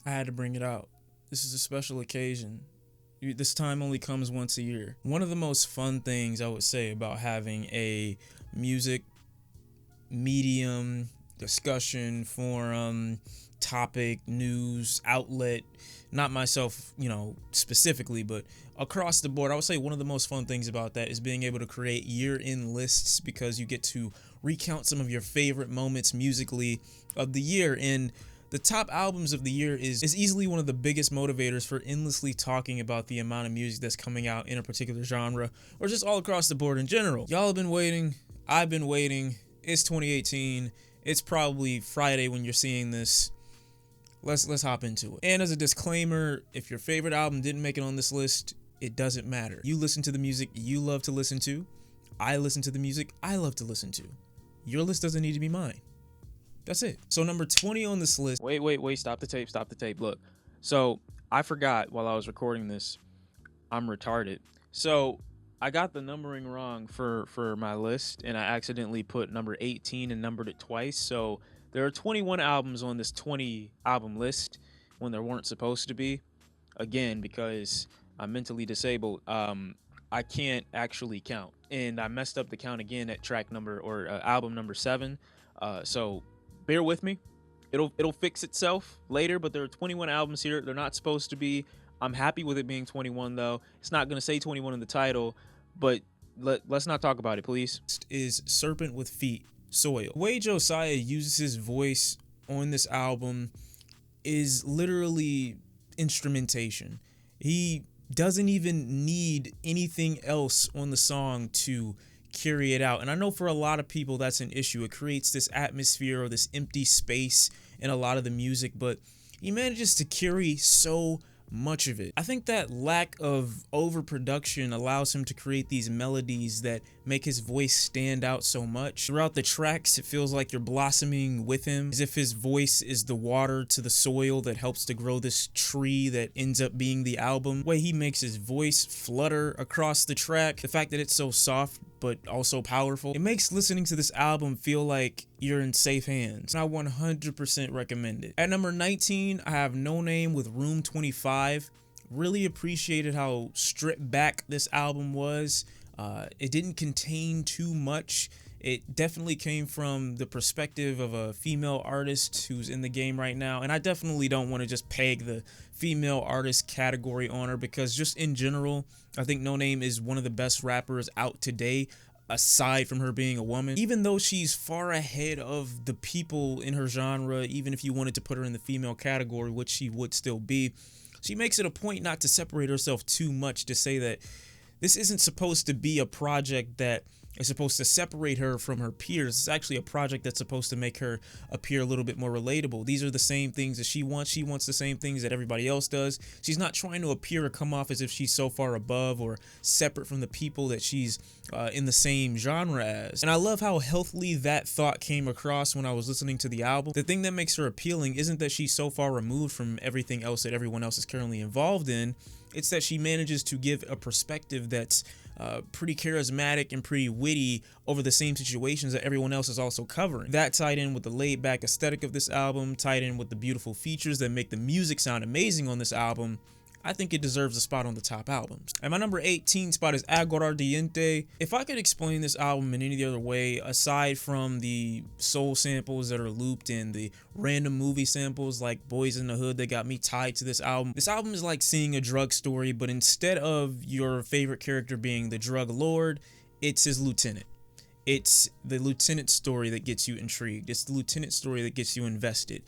I had to bring it out. This is a special occasion. This time only comes once a year. One of the most fun things I would say about having a music medium, discussion, forum, topic, news, outlet, not myself, specifically, but across the board, I would say one of the most fun things about that is being able to create year-end lists, because you get to recount some of your favorite moments musically of the year. And the top albums of the year is easily one of the biggest motivators for endlessly talking about the amount of music that's coming out in a particular genre, or just all across the board in general. Y'all have been waiting. I've been waiting. It's 2018. It's probably Friday when you're seeing this. Let's hop into it. And as a disclaimer, if your favorite album didn't make it on this list, it doesn't matter. You listen to the music you love to listen to. I listen to the music I love to listen to. Your list doesn't need to be mine. That's it. So number 20 on this list. Wait. Stop the tape. Look. So I forgot while I was recording this. I'm retarded. So I got the numbering wrong for my list, and I accidentally put number 18 and numbered it twice. So there are 21 albums on this 20 album list when there weren't supposed to be. Again, because I'm mentally disabled, I can't actually count, and I messed up the count again at track number or album number 7. So bear with me. It'll fix itself later, but there are 21 albums here. They're not supposed to be. I'm happy with it being 21 though. It's not going to say 21 in the title, but let's not talk about it, please. Is Serpentwithfeet, Soil. The way Josiah uses his voice on this album is literally instrumentation. He doesn't even need anything else on the song to carry it out. And I know for a lot of people that's an issue. It creates this atmosphere or this empty space in a lot of the music, but he manages to carry so much of it. I think that lack of overproduction allows him to create these melodies that make his voice stand out so much. Throughout the tracks, it feels like you're blossoming with him, as if his voice is the water to the soil that helps to grow this tree that ends up being the album. The way he makes his voice flutter across the track, the fact that it's so soft but also powerful, it makes listening to this album feel like you're in safe hands. And I 100% recommend it. At number 19, I have noname with Room 25. Really appreciated how stripped back this album was. It didn't contain too much. It definitely came from the perspective of a female artist who's in the game right now. And I definitely don't want to just peg the female artist category on her, because just in general, I think noname is one of the best rappers out today, aside from her being a woman. Even though she's far ahead of the people in her genre, even if you wanted to put her in the female category, which she would still be, she makes it a point not to separate herself too much, to say that this isn't supposed to be a project that is supposed to separate her from her peers. It's actually a project that's supposed to make her appear a little bit more relatable. These are the same things that she wants. She wants the same things that everybody else does. She's not trying to appear or come off as if she's so far above or separate from the people that she's in the same genre as. And I love how healthily that thought came across when I was listening to the album. The thing that makes her appealing isn't that she's so far removed from everything else that everyone else is currently involved in. It's that she manages to give a perspective that's pretty charismatic and pretty witty over the same situations that everyone else is also covering. That tied in with the laid-back aesthetic of this album, tied in with the beautiful features that make the music sound amazing on this album. I think it deserves a spot on the top albums. And my number 18 spot is Aguardiente. If I could explain this album in any other way, aside from the soul samples that are looped and the random movie samples like Boys in the Hood that got me tied to this album is like seeing a drug story, but instead of your favorite character being the drug lord, it's his lieutenant. It's the lieutenant story that gets you intrigued. It's the lieutenant story that gets you invested.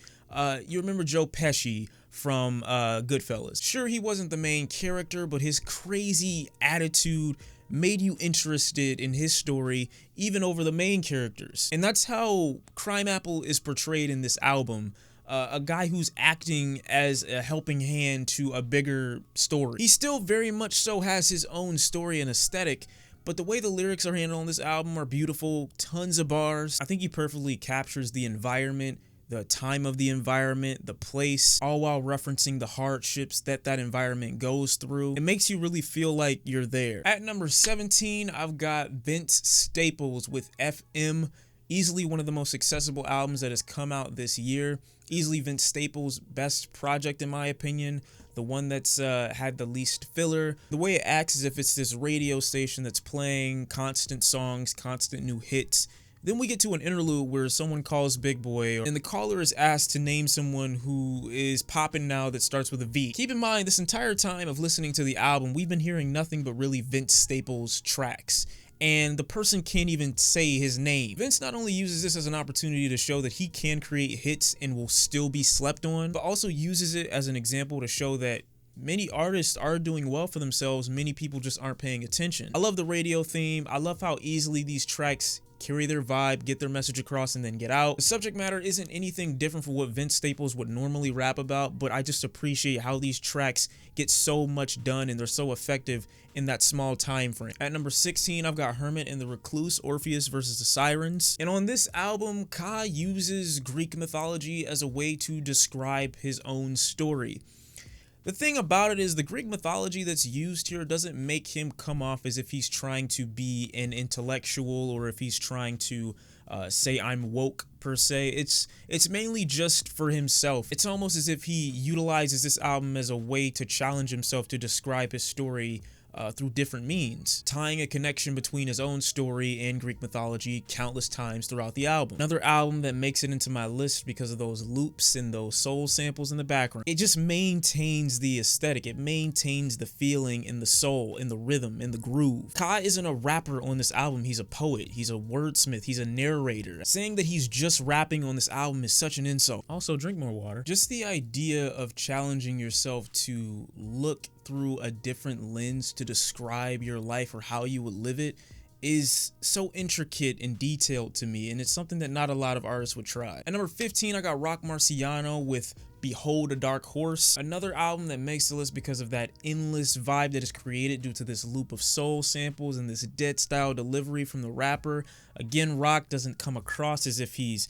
You remember Joe Pesci from Goodfellas. Sure, he wasn't the main character, but his crazy attitude made you interested in his story even over the main characters. And that's how CrimeApple is portrayed in this album. A guy who's acting as a helping hand to a bigger story. He still very much so has his own story and aesthetic, but the way the lyrics are handled on this album are beautiful, tons of bars. I think he perfectly captures the environment, the time of the environment, the place, all while referencing the hardships that environment goes through. It makes you really feel like you're there. At number 17, I've got Vince Staples with FM Easily one of the most accessible albums that has come out this year. Easily Vince Staples' best project in my opinion. The one that's had the least filler. The way it acts is if it's this radio station that's playing constant songs, constant new hits. Then we get to an interlude where someone calls Big Boy, and the caller is asked to name someone who is popping now that starts with a V. Keep in mind, this entire time of listening to the album, we've been hearing nothing but really Vince Staples tracks. And the person can't even say his name. Vince not only uses this as an opportunity to show that he can create hits and will still be slept on, but also uses it as an example to show that many artists are doing well for themselves, many people just aren't paying attention. I love the radio theme, I love how easily these tracks carry their vibe, get their message across, and then get out. The subject matter isn't anything different from what Vince Staples would normally rap about, but I just appreciate how these tracks get so much done and they're so effective in that small time frame. At number 16, I've got Hermit and the Recluse, Orpheus versus the Sirens. And on this album, Ka uses Greek mythology as a way to describe his own story. The thing about it is the Greek mythology that's used here doesn't make him come off as if he's trying to be an intellectual or if he's trying to say I'm woke per se. It's mainly just for himself. It's almost as if he utilizes this album as a way to challenge himself to describe his story through different means, tying a connection between his own story and Greek mythology countless times throughout the album. Another album that makes it into my list because of those loops and those soul samples in the background. It just maintains the aesthetic, it maintains the feeling and the soul and the rhythm and the groove. Ka isn't a rapper on this album, he's a poet, he's a wordsmith, he's a narrator. Saying that he's just rapping on this album is such an insult. Also, drink more water. Just the idea of challenging yourself to look through a different lens to describe your life or how you would live it is so intricate and detailed to me, and it's something that not a lot of artists would try. At number 15, I got Rock Marciano with Behold a Dark Horse, another album that makes the list because of that endless vibe that is created due to this loop of soul samples and this dead style delivery from the rapper. Again, Rock doesn't come across as if he's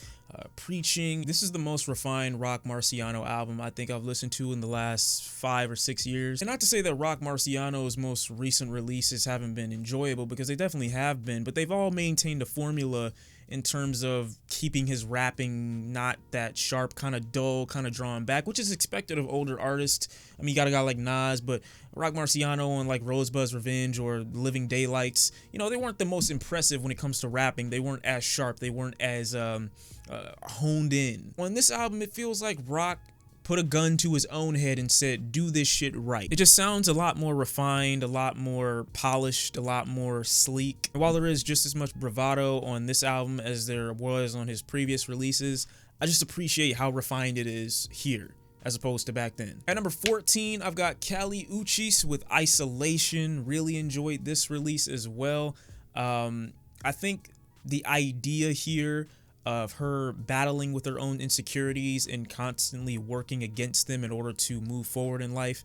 preaching. This is the most refined Rock Marciano album I think I've listened to in the last 5 or 6 years. And not to say that Rock Marciano's most recent releases haven't been enjoyable, because they definitely have been, but they've all maintained a formula in terms of keeping his rapping not that sharp, kind of dull, kind of drawn back, which is expected of older artists. I mean, you got a guy like Nas, but Rock Marciano on like Rosebud's Revenge or Living Daylights, you know, they weren't the most impressive when it comes to rapping. They weren't as sharp, they weren't as honed in. On this album, it feels like Rock put a gun to his own head and said, do this shit right. It just sounds a lot more refined, a lot more polished, a lot more sleek. And while there is just as much bravado on this album as there was on his previous releases, I just appreciate how refined it is here as opposed to back then. At number 14, I've got Kali Uchis with Isolation. Really enjoyed this release as well. I think the idea here of her battling with her own insecurities and constantly working against them in order to move forward in life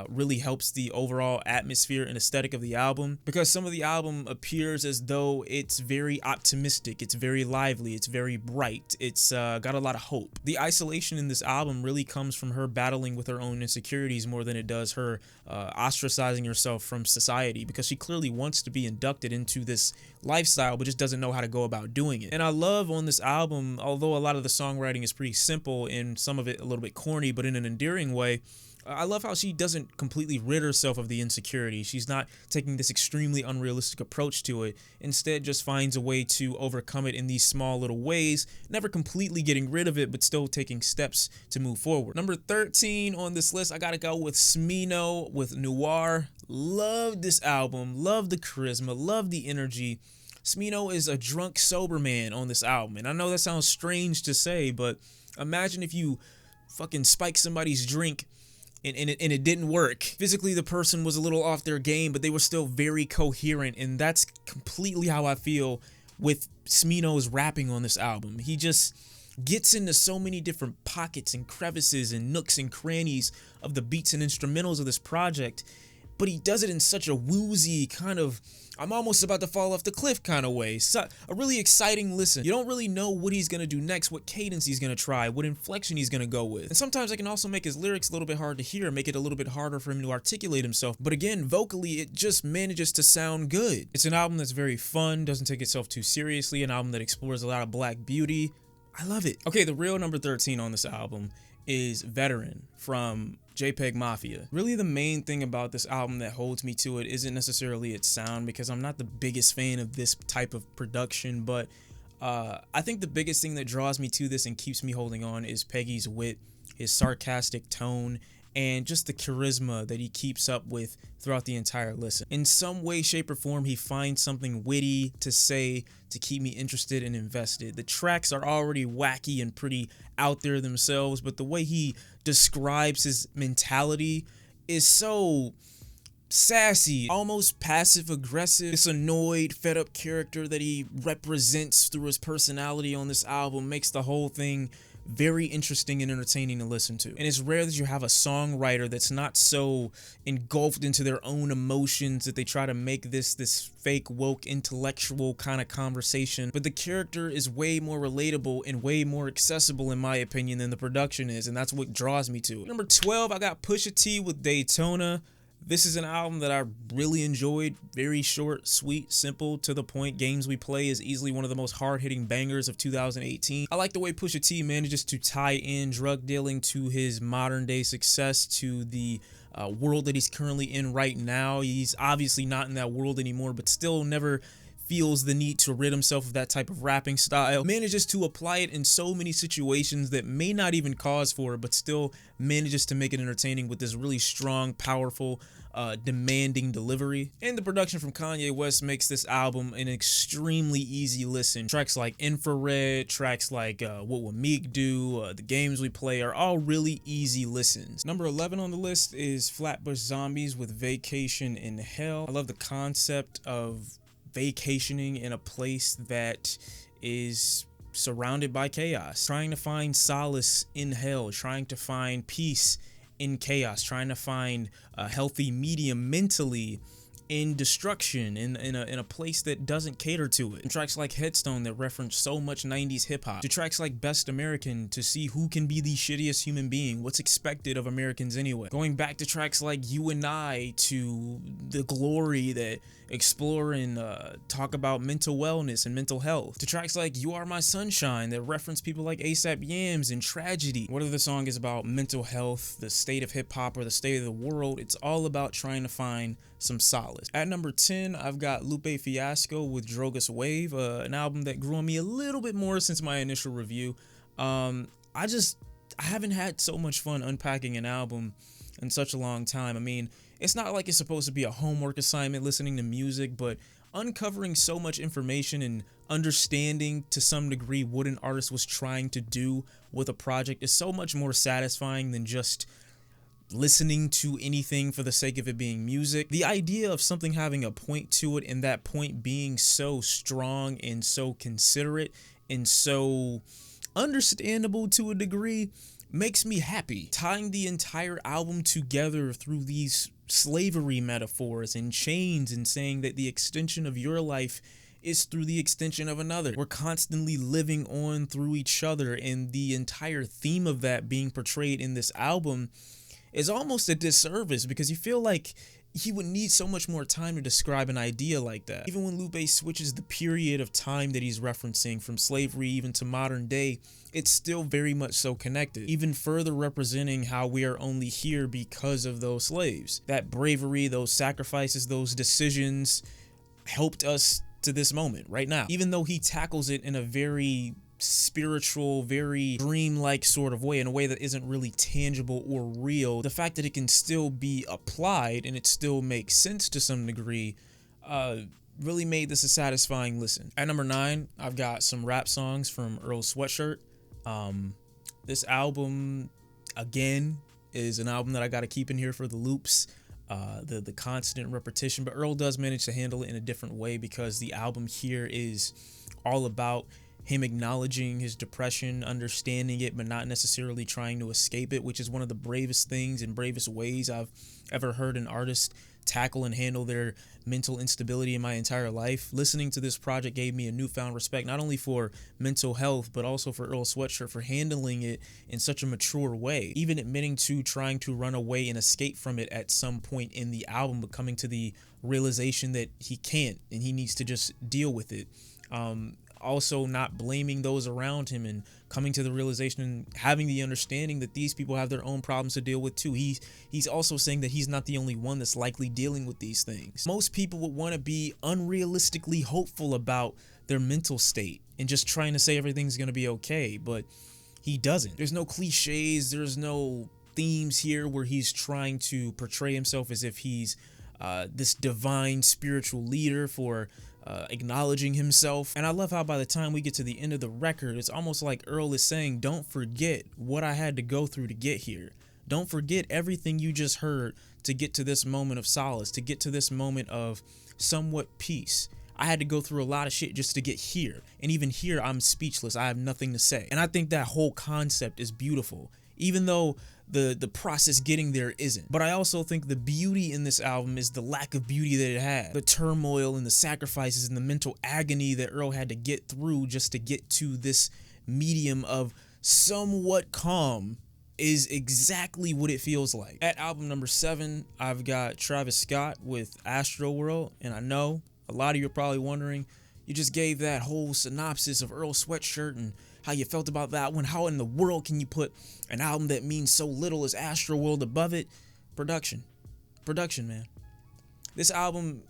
really helps the overall atmosphere and aesthetic of the album, because some of the album appears as though it's very optimistic, it's very lively, it's very bright, it's got a lot of hope. The isolation in this album really comes from her battling with her own insecurities more than it does her ostracizing herself from society, because she clearly wants to be inducted into this lifestyle but just doesn't know how to go about doing it. And I love on this album, although a lot of the songwriting is pretty simple and some of it a little bit corny, but in an endearing way, I love how she doesn't completely rid herself of the insecurity. She's not taking this extremely unrealistic approach to it. Instead, just finds a way to overcome it in these small little ways, never completely getting rid of it, but still taking steps to move forward. Number 13 on this list, I gotta go with Smino with Noir. Love this album, love the charisma, love the energy. Smino is a drunk, sober man on this album. And I know that sounds strange to say, but imagine if you fucking spike somebody's drink and it didn't work. Physically, the person was a little off their game, but they were still very coherent, and that's completely how I feel with Smino's rapping on this album. He just gets into so many different pockets and crevices and nooks and crannies of the beats and instrumentals of this project, but he does it in such a woozy kind of, I'm almost about to fall off the cliff kind of way. So, a really exciting listen. You don't really know what he's gonna do next, what cadence he's gonna try, what inflection he's gonna go with. And sometimes I can also make his lyrics a little bit hard to hear, make it a little bit harder for him to articulate himself. But again, vocally, it just manages to sound good. It's an album that's very fun, doesn't take itself too seriously, an album that explores a lot of black beauty. I love it. Okay, the real number 13 on this album is Veteran from JPEG Mafia. Really the main thing about this album that holds me to it isn't necessarily its sound, because I'm not the biggest fan of this type of production, but I think the biggest thing that draws me to this and keeps me holding on is Peggy's wit, his sarcastic tone, and just the charisma that he keeps up with throughout the entire listen. In some way, shape, or form, he finds something witty to say to keep me interested and invested. The tracks are already wacky and pretty out there themselves, but the way he describes his mentality is so sassy, almost passive aggressive. This annoyed, fed up character that he represents through his personality on this album makes the whole thing very interesting and entertaining to listen to. And it's rare that you have a songwriter that's not so engulfed into their own emotions that they try to make this fake woke intellectual kind of conversation, but the character is way more relatable and way more accessible in my opinion than the production is, and that's what draws me to it. Number 12, I got Pusha T with Daytona. This is an album that I really enjoyed. Very short, sweet, simple, to the point. Games We Play is easily one of the most hard-hitting bangers of 2018. I like the way Pusha T manages to tie in drug dealing to his modern-day success, to the world that he's currently in right now. He's obviously not in that world anymore, but still never feels the need to rid himself of that type of rapping style. Manages to apply it in so many situations that may not even cause for it, but still manages to make it entertaining with this really strong, powerful, demanding delivery. And the production from Kanye West makes this album an extremely easy listen. Tracks like Infrared, tracks like What Would Meek Do, The Games We Play are all really easy listens. Number 11 on the list is Flatbush Zombies with Vacation in Hell. I love the concept of vacationing in a place that is surrounded by chaos, trying to find solace in hell, trying to find peace in chaos, trying to find a healthy medium mentally in destruction, in a place that doesn't cater to it. And tracks like Headstone that reference so much 90s hip-hop, to tracks like Best American to see who can be the shittiest human being, what's expected of Americans anyway. Going back to tracks like You and I, to The Glory that explore and talk about mental wellness and mental health, to tracks like You Are My Sunshine that reference people like A$AP Yams and Tragedy. Whether the song is about mental health, the state of hip-hop, or the state of the world, it's all about trying to find some solace. At number 10, I've got Lupe Fiasco with Drogas Wave, an album that grew on me a little bit more since my initial review. I haven't had so much fun unpacking an album in such a long time. I mean, it's not like it's supposed to be a homework assignment listening to music, but uncovering so much information and understanding to some degree what an artist was trying to do with a project is so much more satisfying than just listening to anything for the sake of it being music. The idea of something having a point to it, and that point being so strong and so considerate and so understandable to a degree, makes me happy. Tying the entire album together through these slavery metaphors and chains, and saying that the extension of your life is through the extension of another. We're constantly living on through each other, and the entire theme of that being portrayed in this album is almost a disservice, because you feel like he would need so much more time to describe an idea like that. Even when Lupe switches the period of time that he's referencing from slavery even to modern day, it's still very much so connected, even further representing how we are only here because of those slaves. That bravery, those sacrifices, those decisions helped us to this moment right now. Even though he tackles it in a very spiritual, very dreamlike sort of way, in a way that isn't really tangible or real, the fact that it can still be applied and it still makes sense to some degree really made this a satisfying listen. At number 9, I've got some rap songs from Earl's Sweatshirt. This album, again, is an album that I got to keep in here for the loops, the constant repetition, but Earl does manage to handle it in a different way, because the album here is all about him acknowledging his depression, understanding it, but not necessarily trying to escape it, which is one of the bravest things and bravest ways I've ever heard an artist tackle and handle their mental instability in my entire life. Listening to this project gave me a newfound respect, not only for mental health, but also for Earl Sweatshirt for handling it in such a mature way, even admitting to trying to run away and escape from it at some point in the album, but coming to the realization that he can't and he needs to just deal with it. Also not blaming those around him and coming to the realization and having the understanding that these people have their own problems to deal with too. He's also saying that he's not the only one that's likely dealing with these things. Most people would want to be unrealistically hopeful about their mental state and just trying to say everything's going to be okay, but he doesn't. There's no cliches, there's no themes here where he's trying to portray himself as if he's this divine spiritual leader for acknowledging himself. And I love how by the time we get to the end of the record, it's almost like Earl is saying, don't forget what I had to go through to get here. Don't forget everything you just heard to get to this moment of solace, to get to this moment of somewhat peace. I had to go through a lot of shit just to get here. And even here, I'm speechless. I have nothing to say. And I think that whole concept is beautiful, even though the process getting there isn't. But I also think the beauty in this album is the lack of beauty that it had. The turmoil and the sacrifices and the mental agony that Earl had to get through just to get to this medium of somewhat calm is exactly what it feels like. At album number 7, I've got Travis Scott with ASTROWORLD, and I know a lot of you are probably wondering, you just gave that whole synopsis of Earl Sweatshirt and how you felt about that one. How in the world can you put an album that means so little as ASTROWORLD above it? Production, man. This album,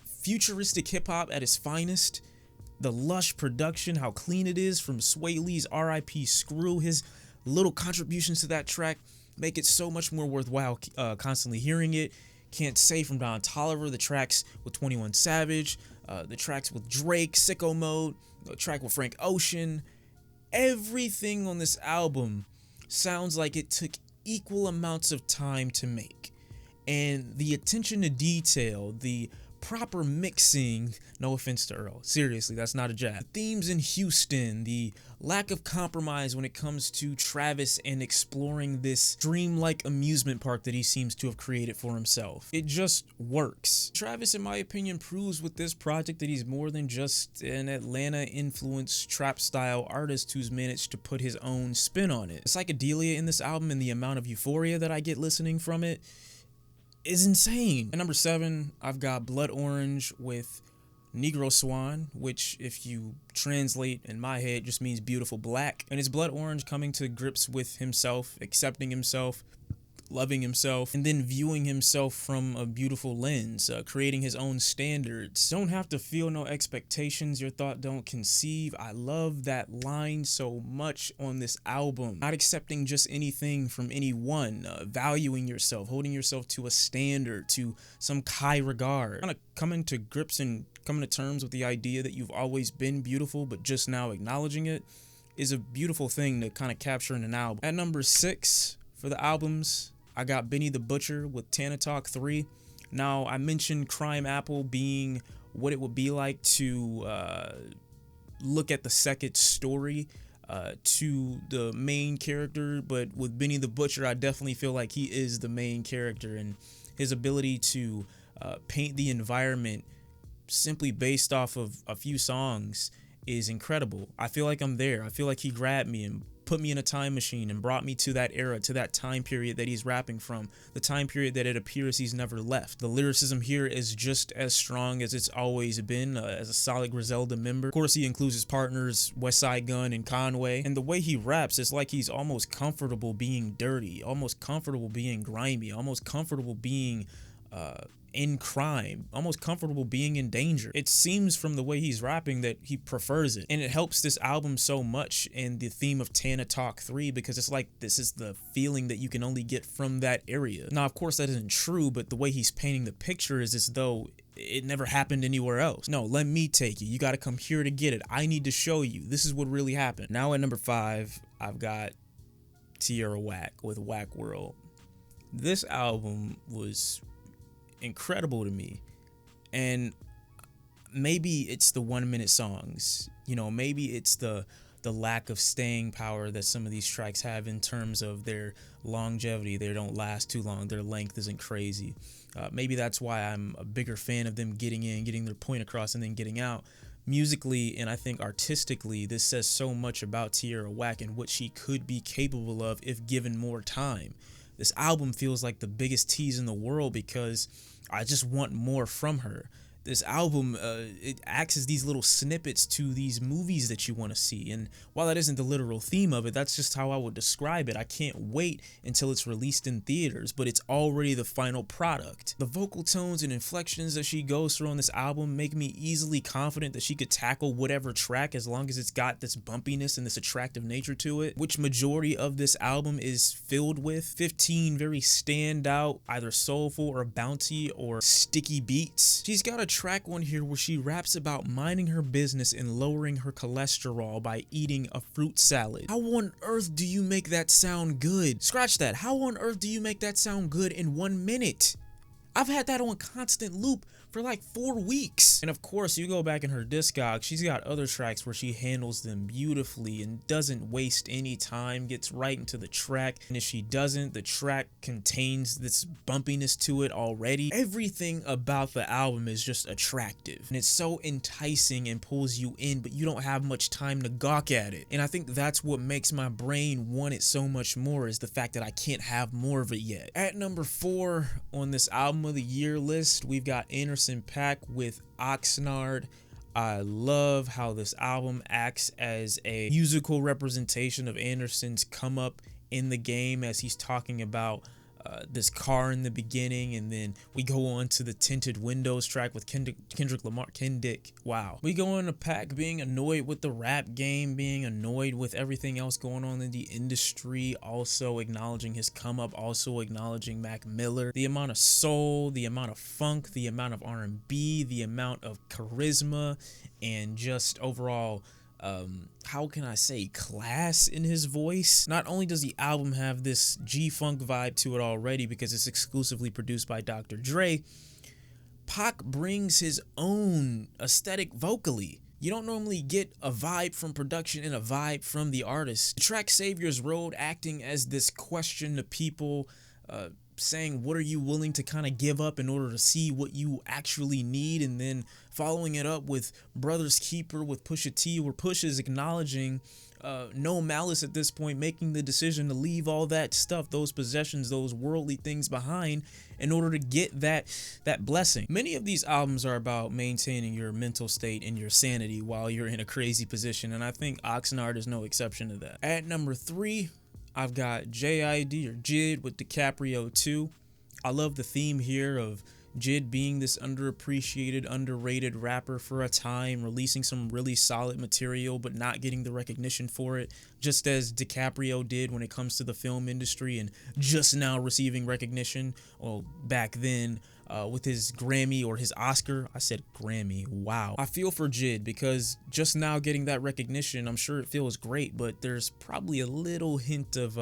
futuristic hip-hop at its finest. The lush production, how clean it is from Sway Lee's R.I.P. Screw. His little contributions to that track make it so much more worthwhile constantly hearing it. Can't Say from Don Toliver, the tracks with 21 Savage, the tracks with Drake, Sicko Mode, the track with Frank Ocean. Everything on this album sounds like it took equal amounts of time to make. And the attention to detail, the proper mixing, no offense to Earl, seriously, that's not a jab. The themes in Houston, the lack of compromise when it comes to Travis and exploring this dreamlike amusement park that he seems to have created for himself. It just works. Travis, in my opinion, proves with this project that he's more than just an Atlanta-influenced trap-style artist who's managed to put his own spin on it. The psychedelia in this album and the amount of euphoria that I get listening from it is insane. At number 7, I've got Blood Orange with Negro Swan, which if you translate in my head just means beautiful black. And it's Blood Orange coming to grips with himself, accepting himself, loving himself, and then viewing himself from a beautiful lens, creating his own standards. Don't have to feel no expectations your thought don't conceive. I love that line so much on this album. Not accepting just anything from anyone, valuing yourself, holding yourself to a standard, to some high regard. Kind of coming to grips and coming to terms with the idea that you've always been beautiful, but just now acknowledging it is a beautiful thing to kind of capture in an album. At number 6 for the albums, I got Benny the Butcher with TANA Talk 3. Now, I mentioned CrimeApple being what it would be like to look at the second story to the main character, but with Benny the Butcher, I definitely feel like he is the main character, and his ability to paint the environment simply based off of a few songs is incredible. I feel like I'm there. I feel like he grabbed me and put me in a time machine and brought me to that era, to that time period that he's rapping from, the time period that it appears he's never left. The lyricism here is just as strong as it's always been, as a solid Griselda member. Of course, he includes his partners, Westside Gunn and Conway, and the way he raps, it's like he's almost comfortable being dirty, almost comfortable being grimy, almost comfortable being in crime, almost comfortable being in danger. It seems from the way he's rapping that he prefers it, and it helps this album so much in the theme of TANA Talk 3, because it's like this is the feeling that you can only get from that area. Now, of course, that isn't true, but the way he's painting the picture is as though it never happened anywhere else. No, let me take you. You got to come here to get it. I need to show you. This is what really happened. Now at number 5, I've got Tierra Whack with Whack World. This album was incredible to me, and maybe it's the 1-minute songs, you know, maybe it's the the lack of staying power that some of these tracks have in terms of their longevity. They don't last too long. Their length isn't crazy. Maybe that's why I'm a bigger fan of them getting in, getting their point across, and then getting out. Musically and I think artistically, this says so much about Tierra Whack and what she could be capable of if given more time. This album feels like the biggest tease in the world because I just want more from her. This album, it acts as these little snippets to these movies that you want to see. And while that isn't the literal theme of it, that's just how I would describe it. I can't wait until it's released in theaters, but it's already the final product. The vocal tones and inflections that she goes through on this album make me easily confident that she could tackle whatever track as long as it's got this bumpiness and this attractive nature to it, which majority of this album is filled with. 15 very standout, either soulful or bouncy or sticky beats. She's got a track on here where she raps about minding her business and lowering her cholesterol by eating a fruit salad. How on earth do you make that sound good? Scratch that. How on earth do you make that sound good in 1 minute? I've had that on constant loop for like 4 weeks. And of course, you go back in her discog, she's got other tracks where she handles them beautifully and doesn't waste any time, gets right into the track. And if she doesn't, the track contains this bumpiness to it already. Everything about the album is just attractive. And it's so enticing and pulls you in, but you don't have much time to gawk at it. And I think that's what makes my brain want it so much more, is the fact that I can't have more of it yet. At number 4 on this album of the year list, we've got Paak with Oxnard. I love how this album acts as a musical representation of Anderson's come up in the game, as he's talking about this car in the beginning, and then we go on to the Tinted Windows track with Kendrick Lamar. Wow. We go on to Paak being annoyed with the rap game, being annoyed with everything else going on in the industry, also acknowledging his come up, also acknowledging Mac Miller. The amount of soul, the amount of funk, the amount of R&B, the amount of charisma, and just overall how can I say, class in his voice. Not only does the album have this G-Funk vibe to it already because it's exclusively produced by Dr. Dre, Paak brings his own aesthetic vocally. You don't normally get a vibe from production and a vibe from the artist. The track Savior's Road acting as this question to people, saying what are you willing to kind of give up in order to see what you actually need, and then following it up with Brother's Keeper with Pusha T, where Push is acknowledging no malice at this point, making the decision to leave all that stuff, those possessions, those worldly things behind in order to get that blessing. Many of these albums are about maintaining your mental state and your sanity while you're in a crazy position, and I think Oxnard is no exception to that. At number 3, I've got J.I.D. or J.I.D. with Dicaprio 2. I love the theme here of J.I.D. being this underappreciated, underrated rapper for a time, releasing some really solid material but not getting the recognition for it, just as Dicaprio did when it comes to the film industry and just now receiving recognition. Well, back then, with his Grammy or his Oscar. I said Grammy. Wow. I feel for J.I.D. because just now getting that recognition, I'm sure it feels great, but there's probably a little hint of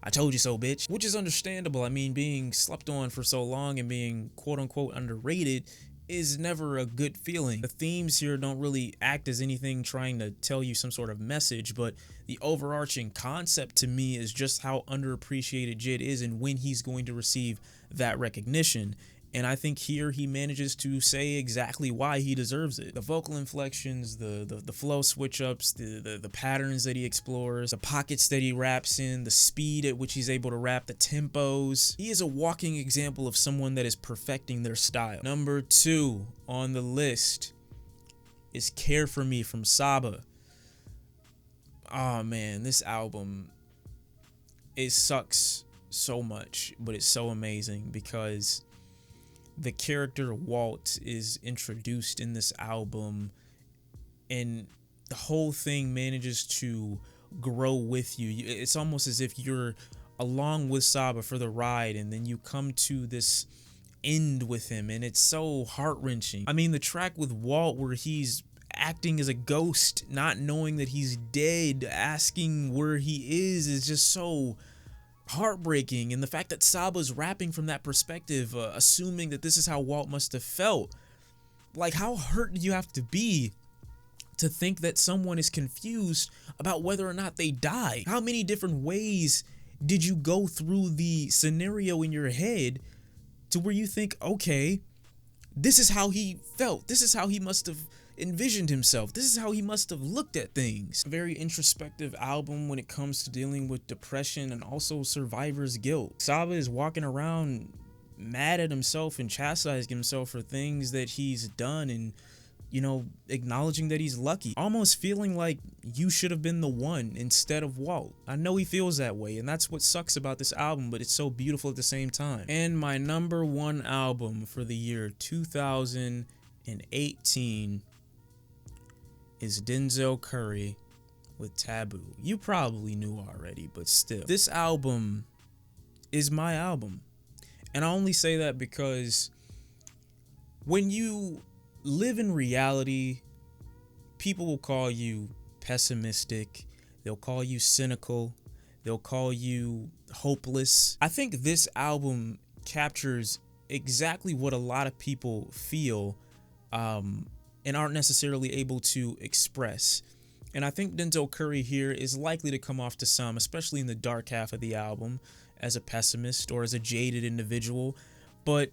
I told you so, bitch, which is understandable. I mean, being slept on for so long and being quote unquote underrated is never a good feeling. The themes here don't really act as anything trying to tell you some sort of message, but the overarching concept to me is just how underappreciated J.I.D. is and when he's going to receive that recognition. And I think here he manages to say exactly why he deserves it. The vocal inflections, the flow switch-ups, the patterns that he explores, the pockets that he raps in, the speed at which he's able to rap, the tempos. He is a walking example of someone that is perfecting their style. Number 2 on the list is Care For Me from Saba. Oh man, this album, it sucks so much, but it's so amazing because the character Walt is introduced in this album and the whole thing manages to grow with you. It's almost as if you're along with Saba for the ride and then you come to this end with him and it's so heart-wrenching. I mean, the track with Walt where he's acting as a ghost, not knowing that he's dead, asking where he is just so heartbreaking. And the fact that Saba's rapping from that perspective, assuming that this is how Walt must have felt. Like, how hurt do you have to be to think that someone is confused about whether or not they died. How many different ways did you go through the scenario in your head to where you think, okay, this is how he felt. This is how he must have envisioned himself. This is how he must have looked at things. A very introspective album when it comes to dealing with depression and also survivor's guilt. Saba is walking around mad at himself and chastising himself for things that he's done, and acknowledging that he's lucky, almost feeling like you should have been the one instead of Walt. I know he feels that way, and that's what sucks about this album, but it's so beautiful at the same time. And my number one album for the year 2018 is Denzel Curry with Taboo. You probably knew already, but still. This album is my album. And I only say that because when you live in reality, people will call you pessimistic, they'll call you cynical, they'll call you hopeless. I think this album captures exactly what a lot of people feel and aren't necessarily able to express. And I think Denzel Curry here is likely to come off to some, especially in the dark half of the album, as a pessimist or as a jaded individual, but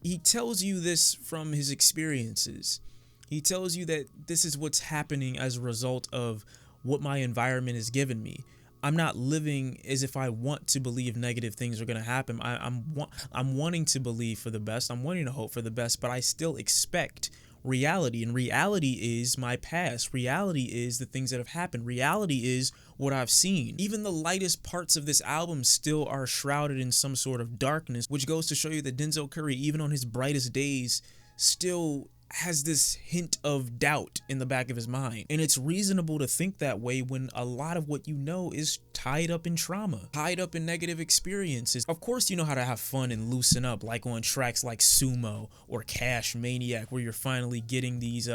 he tells you this from his experiences. He tells you that this is what's happening as a result of what my environment has given me. I'm not living as if I want to believe negative things are going to happen. I'm wanting to believe for the best. I'm wanting to hope for the best, but I still expect reality, and reality is my past. Reality is the things that have happened. Reality is what I've seen. Even the lightest parts of this album still are shrouded in some sort of darkness, which goes to show you that Denzel Curry, even on his brightest days, still has this hint of doubt in the back of his mind. And it's reasonable to think that way when a lot of what you know is tied up in trauma, tied up in negative experiences. Of course, you know how to have fun and loosen up, like on tracks like Sumo or Cash Maniac, where you're finally getting these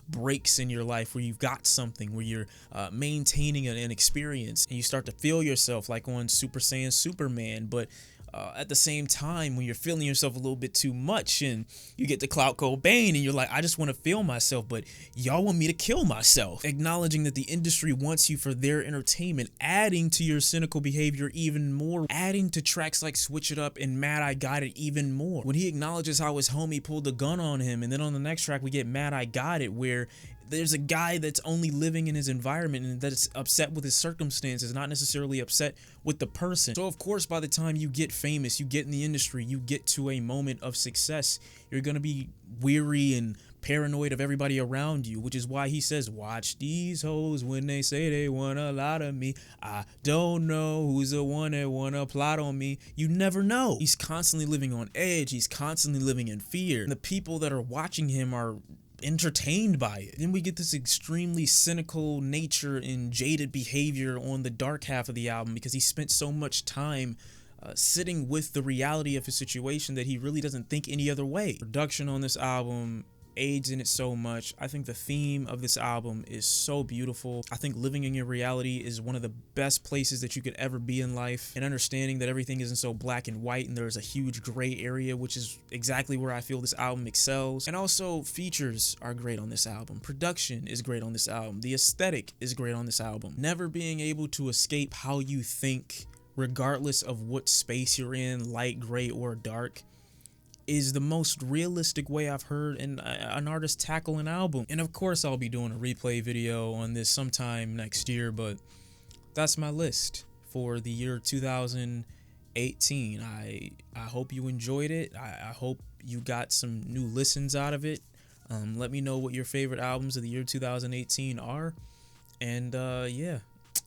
breaks in your life, where you've got something, where you're maintaining an experience, and you start to feel yourself, like on Super Saiyan Superman. But at the same time, when you're feeling yourself a little bit too much and you get to Clout Cobain and you're like, I just want to feel myself, but y'all want me to kill myself. Acknowledging that the industry wants you for their entertainment, adding to your cynical behavior even more, adding to tracks like Switch It Up and Mad I Got It even more. When he acknowledges how his homie pulled a gun on him, and then on the next track we get Mad I Got It, where there's a guy that's only living in his environment and that's upset with his circumstances, not necessarily upset with the person. So of course, by the time you get famous, you get in the industry, you get to a moment of success, you're gonna be weary and paranoid of everybody around you, which is why he says, watch these hoes when they say they want a lot of me. I don't know who's the one that wanna plot on me. You never know. He's constantly living on edge. He's constantly living in fear. And the people that are watching him are entertained by it. Then we get this extremely cynical nature and jaded behavior on the dark half of the album, because he spent so much time sitting with the reality of his situation that he really doesn't think any other way. Production on this album aids in it so much. I think the theme of this album is so beautiful. I think living in your reality is one of the best places that you could ever be in life, and understanding that everything isn't so black and white and there's a huge gray area, which is exactly where I feel this album excels. And also, features are great on this album. Production is great on this album. The aesthetic is great on this album. Never being able to escape how you think, regardless of what space you're in, light, gray, or dark, is the most realistic way I've heard an artist tackle an album. And of course, I'll be doing a replay video on this sometime next year, but that's my list for the year 2018. I hope you enjoyed it. I hope you got some new listens out of it. Let me know what your favorite albums of the year 2018 are. And yeah,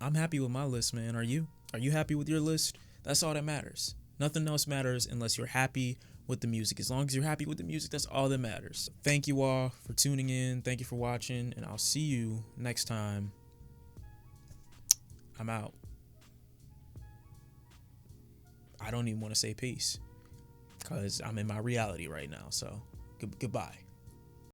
I'm happy with my list, man. Are you? Are you happy with your list? That's all that matters. Nothing else matters unless you're happy with the music. As long as you're happy with the music, that's all that matters. Thank you all for tuning in. Thank you for watching, and I'll see you next time. I'm out. I don't even want to say peace because I'm in my reality right now. So goodbye.